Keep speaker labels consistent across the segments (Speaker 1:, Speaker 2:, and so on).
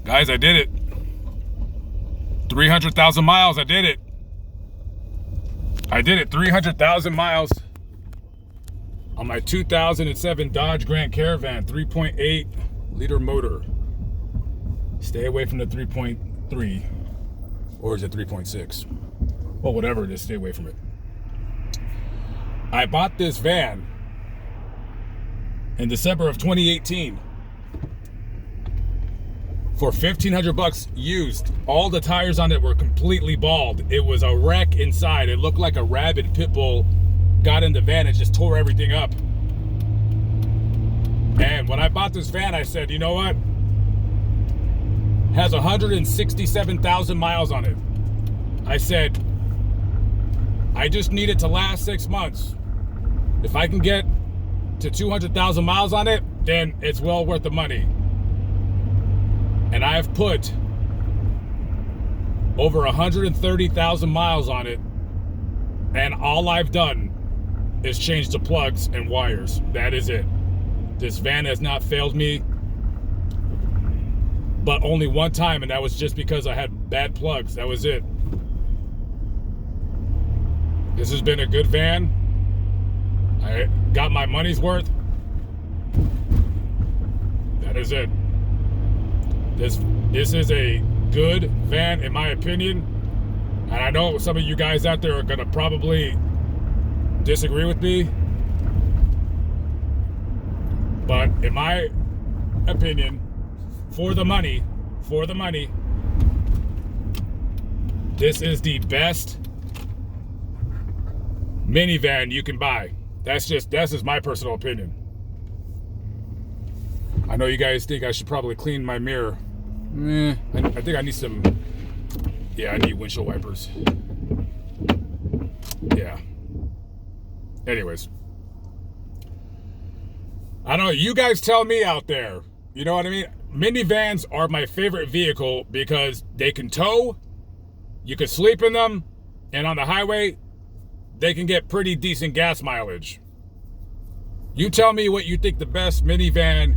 Speaker 1: Guys, I did it. 300,000 miles. I did it. 300,000 miles on my 2007 Dodge Grand Caravan 3.8 liter motor. Stay away from the 3.3, or is it 3.6? Well, whatever it is, stay away from it. I bought this van in December of 2018 for $1,500 used. All the tires on it were completely bald. It was a wreck inside. It looked like a rabid pit bull got in the van and just tore everything up. And when I bought this van, I said, you know what? Has 167,000 miles on it. I said, I just need it to last 6 months. If I can get to 200,000 miles on it, then it's well worth the money. And I've put over 130,000 miles on it, and all I've done is change the plugs and wires. That is it. This van has not failed me, but only one time, and that was just because I had bad plugs. That was it. This has been a good van. I got my money's worth. That is it. This is a good van, in my opinion. And I know some of you guys out there are going to probably disagree with me. But in my opinion, for the money, this is the best minivan you can buy. That's just my personal opinion. I know you guys think I should probably clean my mirror. I think I need some, I need windshield wipers. Yeah. Anyways. I know, you guys tell me out there. You know what I mean? Minivans are my favorite vehicle because they can tow, you can sleep in them, and on the highway, they can get pretty decent gas mileage. You tell me what you think the best minivan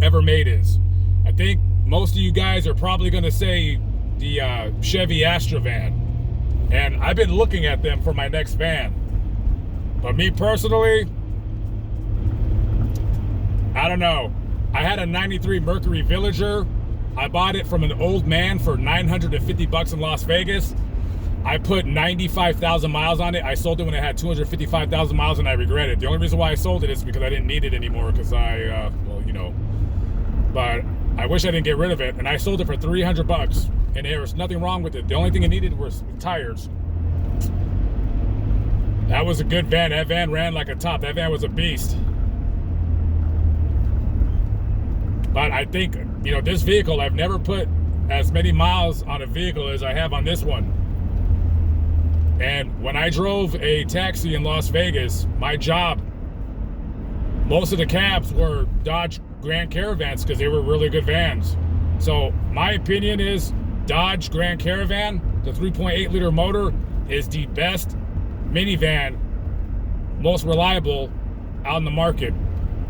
Speaker 1: ever made is. I think most of you guys are probably going to say the Chevy Astrovan. And I've been looking at them for my next van. But me personally, I don't know. I had a 93 Mercury Villager. I bought it from an old man for $950 in Las Vegas. I put 95,000 miles on it. I sold it when it had 255,000 miles, and I regret it. The only reason why I sold it is because I didn't need it anymore, because but I wish I didn't get rid of it, and I sold it for $300, and there was nothing wrong with it. The only thing it needed was tires. That was a good van. That van ran like a top. That van was a beast. But I think, this vehicle, I've never put as many miles on a vehicle as I have on this one. And when I drove a taxi in Las Vegas, my job, most of the cabs were Dodge Grand Caravans because they were really good vans. So my opinion is Dodge Grand Caravan, the 3.8 liter motor, is the best minivan, most reliable out in the market,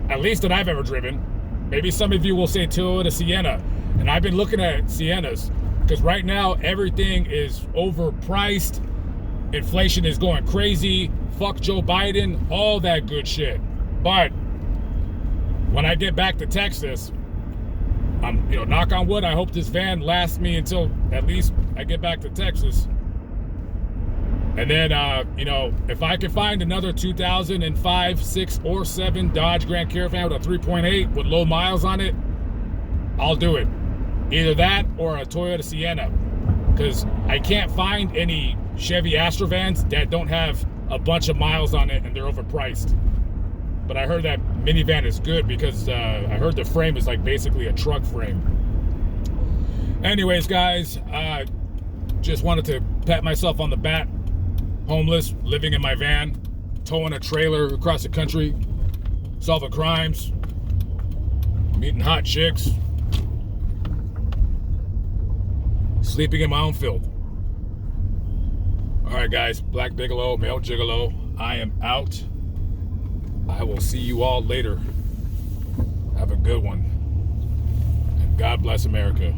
Speaker 1: at least that I've ever driven. Maybe some of you will say Toyota Sienna, and I've been looking at Siennas because right now everything is overpriced. Inflation is going crazy. Fuck Joe Biden, all that good shit. But when I get back to Texas, knock on wood, I hope this van lasts me until at least I get back to Texas. And then, if I can find another 2005, 6, or 7 Dodge Grand Caravan with a 3.8 with low miles on it, I'll do it. Either that or a Toyota Sienna. Because I can't find any Chevy Astrovans that don't have a bunch of miles on it and they're overpriced. But I heard that minivan is good because I heard the frame is like basically a truck frame. Anyways, guys, just wanted to pat myself on the back. Homeless, living in my van, towing a trailer across the country, solving crimes, meeting hot chicks, sleeping in my own filth. All right, guys, Black Bigelow, Male Gigolo, I am out. I will see you all later. Have a good one. And God bless America.